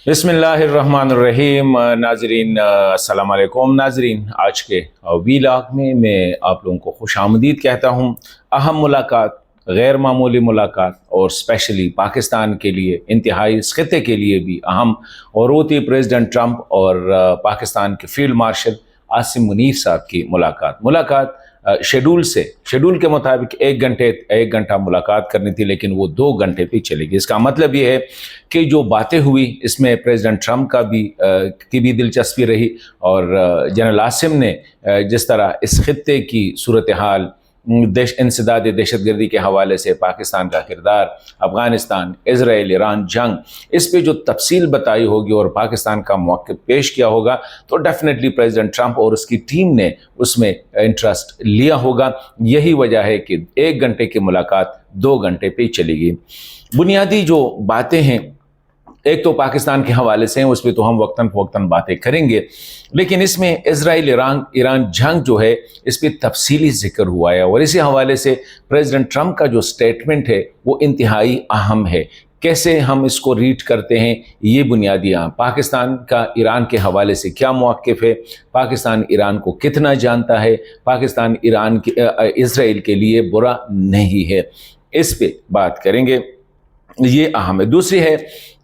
बिस्मिल्लाहिर्रहमानिर्रहीम। नाजरीन अस्सलाम वालेकुम। नाजरीन, आज के वीलॉग में मैं आप लोगों को खुश आमदीद कहता हूँ। अहम मुलाकात, गैर मामूली मुलाकात और स्पेशली पाकिस्तान के लिए, इंतहाई इस खित्ते के लिए भी अहम, और वो थी प्रेसिडेंट ट्रंप और पाकिस्तान के फील्ड मार्शल आसिम मुनीर साहब की मुलाकात शेड्यूल के मुताबिक एक घंटा मुलाकात करनी थी, लेकिन वो 2 घंटे पे चलेगी। इसका मतलब ये है कि जो बातें हुई इसमें प्रेसिडेंट ट्रंप की भी दिलचस्पी रही, और जनरल आसिम ने जिस तरह इस खित्ते की सूरत हाल, इंसदाद दहशतगर्दी के हवाले से पाकिस्तान का किरदार, अफगानिस्तान, इजराइल, ईरान जंग, इस पे जो तफसील बताई होगी और पाकिस्तान का मौक़िफ़ पेश किया होगा, तो डेफिनेटली प्रेसिडेंट ट्रंप और उसकी टीम ने उसमें इंटरेस्ट लिया होगा। यही वजह है कि 1 घंटे की मुलाकात 2 घंटे पे चलेगी। बुनियादी जो बातें हैं, एक तो पाकिस्तान के हवाले से हैं, उस पर तो हम वक्तन फ़वक्तन बातें करेंगे, लेकिन इसमें इजराइल ईरान जंग जो है, इस पर तफसीली जिक्र हुआ है, और इसी हवाले से प्रेसिडेंट ट्रंप का जो स्टेटमेंट है वो इंतहाई अहम है। कैसे हम इसको रीड करते हैं, ये बुनियादी पाकिस्तान का ईरान के हवाले से क्या मौक़िफ़ है, पाकिस्तान ईरान को कितना जानता है, पाकिस्तान इजराइल के लिए बुरा नहीं है, इस पे बात करेंगे, ये अहम है। दूसरी है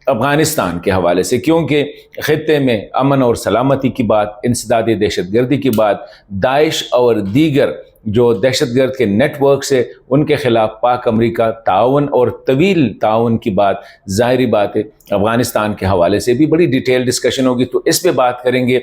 अफ़गानिस्तान के हवाले से, क्योंकि खित्ते में अमन और सलामती की बात, इंसदाद दहशतगर्दी की बात, दाइश और दीगर जो दहशतगर्द के नेटवर्क से उनके ख़िलाफ़ पाक अमरीका ताउन और तवील ताउन की बात, ज़ाहिरी बात है अफ़गानिस्तान के हवाले से भी बड़ी डिटेल डिस्कशन होगी। तो इस पे बात करेंगे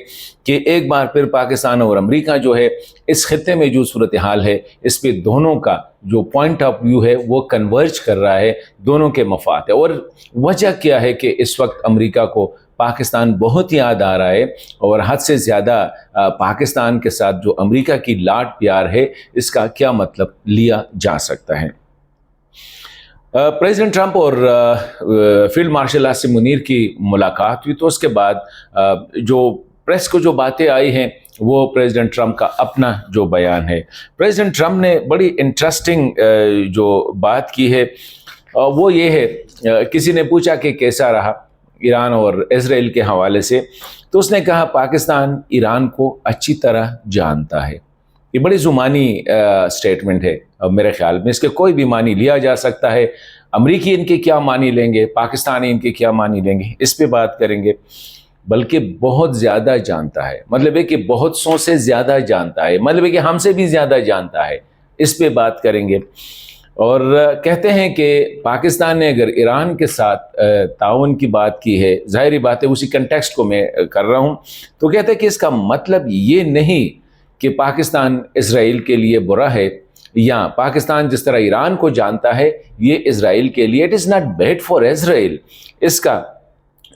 कि एक बार फिर पाकिस्तान और अमरीका जो है, इस खित्ते में जो सूरत हाल है, इस पे दोनों का जो पॉइंट ऑफ व्यू है वो कन्वर्ज कर रहा है, दोनों के मफाद है। और वजह क्या है कि इस वक्त अमरीका को पाकिस्तान बहुत याद आ रहा है, और हद से ज़्यादा पाकिस्तान के साथ जो अमरीका की लाड प्यार है, इसका क्या मतलब लिया जा सकता है। प्रेसिडेंट ट्रंप और फील्ड मार्शल आसिम मुनीर की मुलाकात हुई, तो उसके बाद जो प्रेस को जो बातें आई हैं, वो प्रेसिडेंट ट्रंप का अपना जो बयान है। प्रेसिडेंट ट्रंप ने बड़ी इंटरेस्टिंग जो बात की है, वो ये है, किसी ने पूछा कि कैसा रहा ईरान और इजराइल के हवाले से, तो उसने कहा पाकिस्तान ईरान को अच्छी तरह जानता है। ये बड़ी ज़ुबानी स्टेटमेंट है, मेरे ख्याल में इसके कोई भी मानी लिया जा सकता है। अमरीकी इनके क्या मानी लेंगे, पाकिस्तानी इनके क्या मानी लेंगे, इस पे बात करेंगे। बल्कि बहुत ज़्यादा जानता है, मतलब है कि बहुत सौ से ज़्यादा जानता है, मतलब है कि हमसे भी ज़्यादा जानता है, इस पे बात करेंगे। और कहते हैं कि पाकिस्तान ने अगर ईरान के साथ ताउन की बात की है, ज़ाहिरी बात है उसी कंटेक्स्ट को मैं कर रहा हूँ, तो कहते हैं कि इसका मतलब ये नहीं कि पाकिस्तान इजराइल के लिए बुरा है, या पाकिस्तान जिस तरह ईरान को जानता है ये इजराइल के लिए, it is not bad for Israel. इसका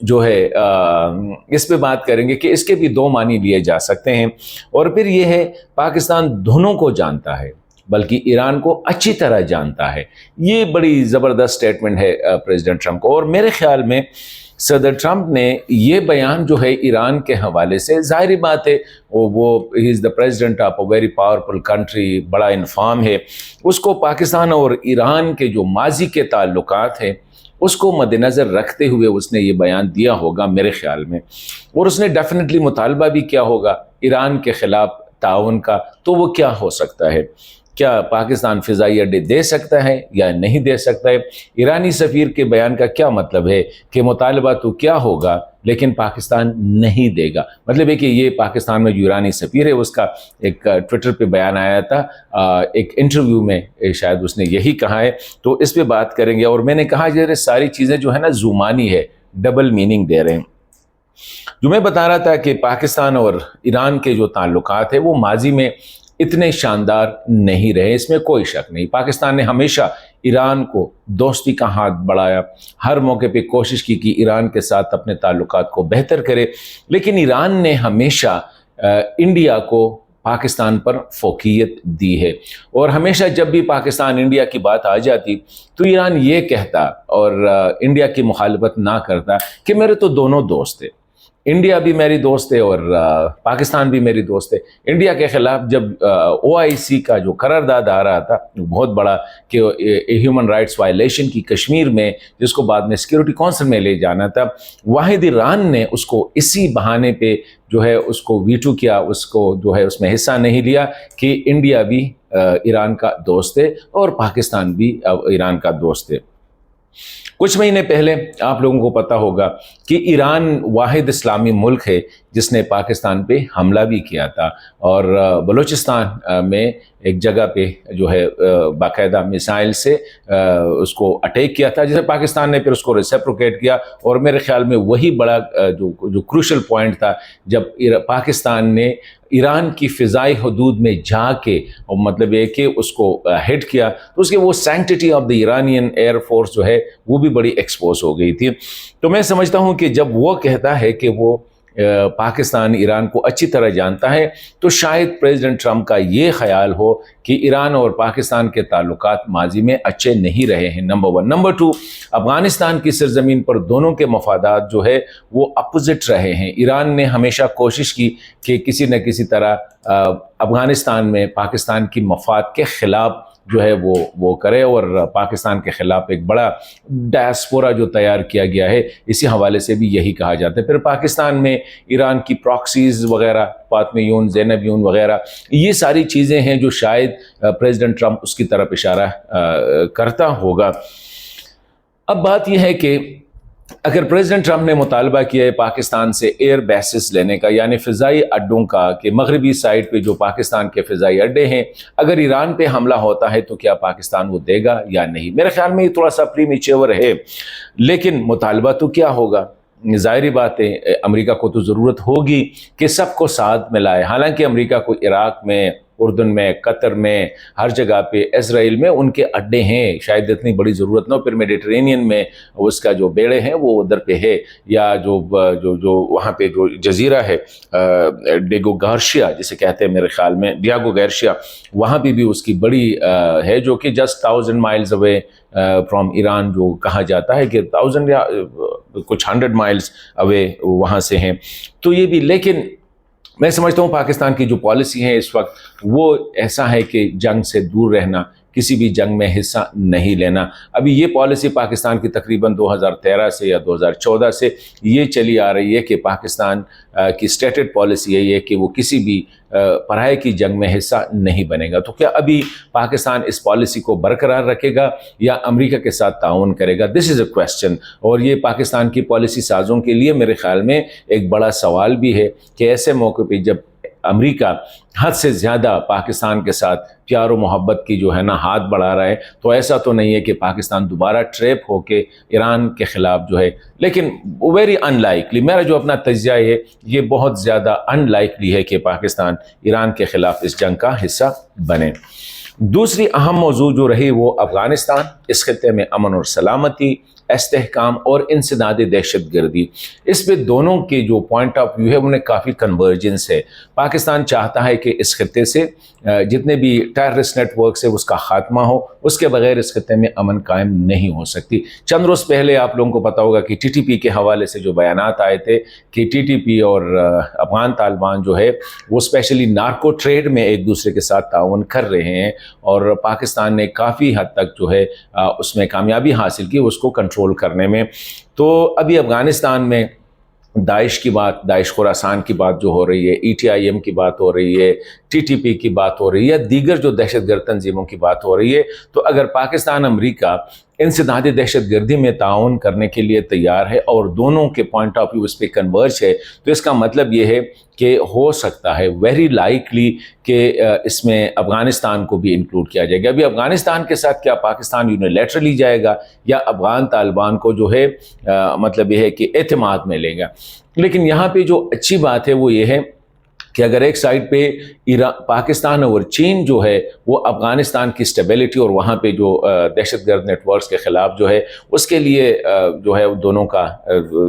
जो है इस पे बात करेंगे कि इसके भी दो मानी लिए जा सकते हैं। और फिर ये है, पाकिस्तान दोनों को जानता है, बल्कि ईरान को अच्छी तरह जानता है। ये बड़ी ज़बरदस्त स्टेटमेंट है प्रेसिडेंट ट्रंप को, और मेरे ख्याल में सदर ट्रंप ने ये बयान जो है ईरान के हवाले से, ज़ाहिरी बात है वो he is the president of a very powerful country, बड़ा इन्फार्म है, उसको पाकिस्तान और ईरान के जो माजी के ताल्लुकात हैं उसको मद्देनज़र रखते हुए उसने ये बयान दिया होगा मेरे ख्याल में। और उसने डेफिनेटली मुतालबा भी किया होगा ईरान के ख़िलाफ़ ताउन का। तो वो क्या हो सकता है, क्या पाकिस्तान फ़िज़ाई अड्डे दे सकता है या नहीं दे सकता है? ईरानी सफ़ीर के बयान का क्या मतलब है कि मुतालबा तो क्या होगा लेकिन पाकिस्तान नहीं देगा। मतलब है कि ये पाकिस्तान में जो ईरानी सफ़ीर है उसका एक ट्विटर पे बयान आया था, एक इंटरव्यू में शायद उसने यही कहा है। तो इस पे बात करेंगे। और मैंने कहा ये सारी चीज़ें जो है ना ज़ुबानी है, डबल मीनिंग दे रहे हैं। जो मैं बता रहा था कि पाकिस्तान और ईरान के जो ताल्लुकात है वो माजी में इतने शानदार नहीं रहे, इसमें कोई शक नहीं। पाकिस्तान ने हमेशा ईरान को दोस्ती का हाथ बढ़ाया, हर मौके पे कोशिश की कि ईरान के साथ अपने ताल्लुकात को बेहतर करे, लेकिन ईरान ने हमेशा इंडिया को पाकिस्तान पर फोकियत दी है। और हमेशा जब भी पाकिस्तान इंडिया की बात आ जाती तो ईरान ये कहता और इंडिया की मुखालफत ना करता कि मेरे तो दोनों दोस्त थे, इंडिया भी मेरी दोस्त है और पाकिस्तान भी मेरी दोस्त है। इंडिया के खिलाफ जब OIC का जो करारदाद आ रहा था बहुत बड़ा कि ह्यूमन राइट्स वायलेशन की कश्मीर में, जिसको बाद में सिक्योरिटी काउंसिल में ले जाना था, वाहिद ईरान ने उसको इसी बहाने पे जो है उसको वीटो किया, उसको जो है उसमें हिस्सा नहीं लिया कि इंडिया भी ईरान का दोस्त है और पाकिस्तान भी ईरान का दोस्त है। कुछ महीने पहले आप लोगों को पता होगा कि ईरान वाहिद इस्लामी मुल्क है जिसने पाकिस्तान पे हमला भी किया था और बलूचिस्तान में एक जगह पे जो है बाकायदा मिसाइल से उसको अटैक किया था, जिसे पाकिस्तान ने फिर उसको रेसिप्रोकेट किया। और मेरे ख्याल में वही बड़ा जो क्रूशल पॉइंट था जब पाकिस्तान ने ईरान की फ़िज़ाई हदूद में जाके, और मतलब ये कि उसको हिट किया, तो उसके वो sanctity of the Iranian air force जो है वो भी बड़ी एक्सपोज हो गई थी। तो मैं समझता हूँ कि जब वो कहता है कि वो पाकिस्तान ईरान को अच्छी तरह जानता है, तो शायद प्रेसिडेंट ट्रंप का ये ख्याल हो कि ईरान और पाकिस्तान के ताल्लुकात माजी में अच्छे नहीं रहे हैं, number one. Number two, Afghanistan की सरजमीन पर दोनों के मफादात जो है वो अपोजिट रहे हैं। ईरान ने हमेशा कोशिश की कि किसी न किसी तरह अफ़गानिस्तान में पाकिस्तान की मफाद के ख़िलाफ़ जो है वो करे, और पाकिस्तान के ख़िलाफ़ एक बड़ा डायस्पोरा जो तैयार किया गया है, इसी हवाले से भी यही कहा जाता है। फिर पाकिस्तान में ईरान की प्रॉक्सीज़ वगैरह, फातिमा यून, ज़ैनब यून वगैरह, ये सारी चीज़ें हैं जो शायद प्रेसिडेंट ट्रंप उसकी तरफ इशारा करता होगा। अब बात यह है कि अगर प्रेसिडेंट ट्रंप ने मुतालबा किया है पाकिस्तान से एयर बेसिस लेने का, यानी फ़िज़ाई अड्डों का, कि मगरबी साइड पे जो पाकिस्तान के फ़िज़ाई अड्डे हैं, अगर ईरान पे हमला होता है तो क्या पाकिस्तान वो देगा या नहीं? मेरे ख्याल में ये थोड़ा सा प्रीमेच्योर है, लेकिन मुतालबा तो क्या होगा? ज़ाहिरी बात है अमेरिका को तो ज़रूरत होगी कि सबको साथ मिलाए। हालांकि अमेरिका को इराक़ में, उर्दन में, कतर में, हर जगह पे, इसराइल में उनके अड्डे हैं, शायद इतनी बड़ी ज़रूरत ना हो। फिर मेडिटेरेनियन में उसका जो बेड़े हैं वो उधर पे है, या जो वहाँ पे जो जजीरा है डियागो गार्शिया जिसे कहते हैं, मेरे ख्याल में डियागो गार्शिया, वहाँ पे भी उसकी बड़ी है, जो कि just 1000 miles away from Iran, जो कहा जाता है कि 1000 या कुछ 100 माइल्स अवे वहाँ से हैं। तो ये भी, लेकिन मैं समझता हूँ पाकिस्तान की जो पॉलिसी है इस वक्त वो ऐसा है कि जंग से दूर रहना, किसी भी जंग में हिस्सा नहीं लेना। अभी ये पॉलिसी पाकिस्तान की तकरीबन 2013 से या 2014 से ये चली आ रही है कि पाकिस्तान की स्टेटेड पॉलिसी है ये कि वो किसी भी पराये की जंग में हिस्सा नहीं बनेगा। तो क्या अभी पाकिस्तान इस पॉलिसी को बरकरार रखेगा या अमेरिका के साथ ताउन करेगा? This is a question. और ये पाकिस्तान की पॉलिसी साज़ों के लिए मेरे ख्याल में एक बड़ा सवाल भी है कि ऐसे मौके पे जब अमेरिका हद से ज़्यादा पाकिस्तान के साथ प्यार और मोहब्बत की जो है ना हाथ बढ़ा रहा है, तो ऐसा तो नहीं है कि पाकिस्तान दोबारा ट्रैप होके ईरान के ख़िलाफ़ जो है, लेकिन वेरी अनलाइकली, मेरा जो अपना तज्ज़िया है ये बहुत ज़्यादा अनलाइकली है कि पाकिस्तान ईरान के ख़िलाफ़ इस जंग का हिस्सा बने। दूसरी अहम मौजू जो रही वो अफ़गानिस्तान, इस खित्ते में अमन और सलामती, इस्तेहकाम और इंसदाद दहशत गर्दी, इस पे दोनों के जो पॉइंट ऑफ व्यू है उन्हें काफ़ी कन्वर्जेंस है। पाकिस्तान चाहता है कि इस खित्ते से जितने भी टेररिस्ट नेटवर्क्स है उसका खात्मा हो, उसके बगैर इस खित्ते में अमन कायम नहीं हो सकती। चंद रोज़ पहले आप लोगों को पता होगा कि TTP के हवाले से जो बयानात आए थे कि TTP और अफगान तालिबान जो है वो स्पेशली नार्को ट्रेड में एक दूसरे के साथ ताउन कर रहे हैं, और पाकिस्तान ने काफ़ी हद तक जो है उसमें कामयाबी हासिल की उसको कंट्रोल करने में। तो अभी अफ़गानिस्तान में दाइश की बात, दाइश खुरासान की बात जो हो रही है, ETIM की बात हो रही है, TTP की बात हो रही है, दीगर जो दहशतगर्द तंजीमों की बात हो रही है, तो अगर पाकिस्तान अमेरिका इंसदाद दहशत गर्दी में ताउन करने के लिए तैयार है और दोनों के पॉइंट ऑफ व्यू इस पर कन्वर्ज है, तो इसका मतलब ये है कि हो सकता है वेरी लाइकली कि इसमें अफ़गानिस्तान को भी इंक्लूड किया जाएगा। अभी अफ़गानिस्तान के साथ क्या पाकिस्तान यूनिलैटरली जाएगा या अफ़गान तालिबान को जो है मतलब ये है कि एतमाद में लेगा। लेकिन यहाँ पे जो अच्छी बात है वो ये है कि अगर एक साइड पे पाकिस्तान और चीन जो है वो अफ़गानिस्तान की स्टेबिलिटी और वहाँ पे जो दहशतगर्द नेटवर्क्स के ख़िलाफ़ जो है उसके लिए जो है दोनों का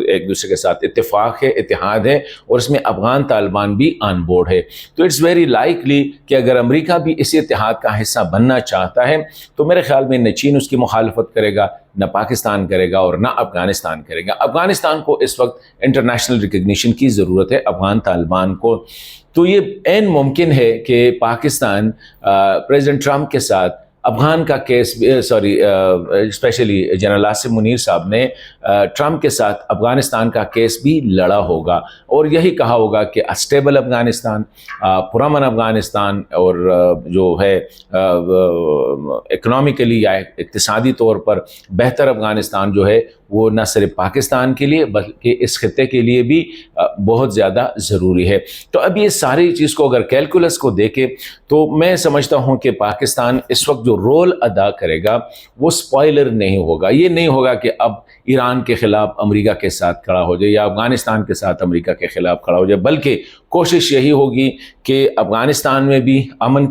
एक दूसरे के साथ इत्तेफाक है, इत्तेहाद है, और इसमें अफ़गान तालिबान भी ऑन बोर्ड है। तो इट्स वेरी लाइकली कि अगर अमेरिका भी इसी इत्तेहाद का हिस्सा बनना चाहता है तो मेरे ख्याल में न चीन उसकी मुखालफत करेगा, نہ پاکستان کرے گا اور نہ افغانستان کرے گا. افغانستان کو اس وقت انٹرنیشنل ریکگنیشن کی ضرورت ہے، افغان طالبان کو. تو یہ عین ممکن ہے کہ پاکستان پریزیڈنٹ ٹرمپ کے ساتھ افغان کا case especially general Asim Munir sahab نے ٹرمپ کے ساتھ افغانستان کا کیس بھی لڑا ہوگا اور یہی کہا ہوگا کہ اسٹیبل افغانستان، پرامن افغانستان اور جو ہے اکنامیکلی یا اقتصادی طور پر بہتر افغانستان جو ہے وہ نہ صرف پاکستان کے لیے بلکہ اس خطے کے لیے بھی بہت زیادہ ضروری ہے. تو اب یہ ساری چیز کو اگر کیلکولس کو دیکھیں تو میں سمجھتا ہوں کہ پاکستان اس وقت جو رول ادا کرے گا وہ سپوائلر نہیں ہوگا. یہ نہیں ہوگا کہ اب ایران کے خلاف امریکہ کے ساتھ کھڑا ہو جائے یا افغانستان کے ساتھ امریکہ کے خلاف کھڑا ہو جائے، بلکہ کوشش یہی ہوگی کہ افغانستان میں بھی امن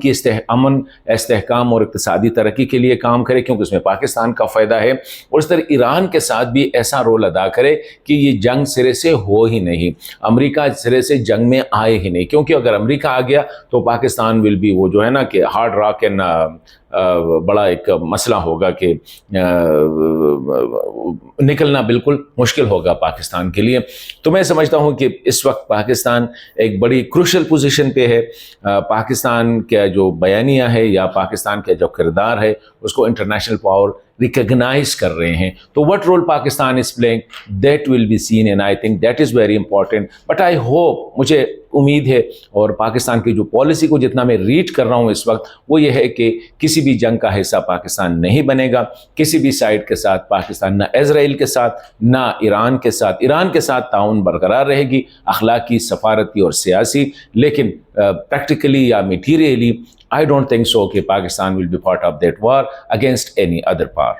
استحکام اور اقتصادی ترقی کے لیے کام کرے، کیونکہ اس میں پاکستان کا فائدہ ہے، اور اس طرح ایران کے ساتھ بھی ایسا رول ادا کرے کہ یہ جنگ سرے سے ہو ہی نہیں، امریکہ سرے سے جنگ میں آئے ہی نہیں. کیونکہ اگر امریکہ آ گیا تو پاکستان ول بھی وہ جو ہے نا کہ ہارڈ راک اینڈ بڑا ایک مسئلہ ہوگا کہ نکلنا بالکل مشکل ہوگا پاکستان کے لیے. تو میں سمجھتا ہوں کہ اس وقت پاکستان ایک بڑی کروشل پوزیشن پہ ہے. پاکستان کا جو بیانیہ ہے یا پاکستان کا جو کردار ہے اس کو انٹرنیشنل پاور ریکگنائز کر رہے ہیں. تو what role Pakistan is playing that will be seen and I think that is very important. But I hope, مجھے امید ہے اور پاکستان کی جو پالیسی کو جتنا میں ریڈ کر رہا ہوں اس وقت وہ یہ ہے کہ کسی بھی جنگ کا حصہ پاکستان نہیں بنے گا، کسی بھی سائڈ کے ساتھ پاکستان، نہ اسرائیل کے ساتھ نہ ایران کے ساتھ. ایران کے ساتھ تعاون برقرار رہے گی، اخلاقی، سفارتی اور سیاسی، لیکن پریکٹیکلی یا materially I don't think so کہ Pakistan will be part of that war against any other power.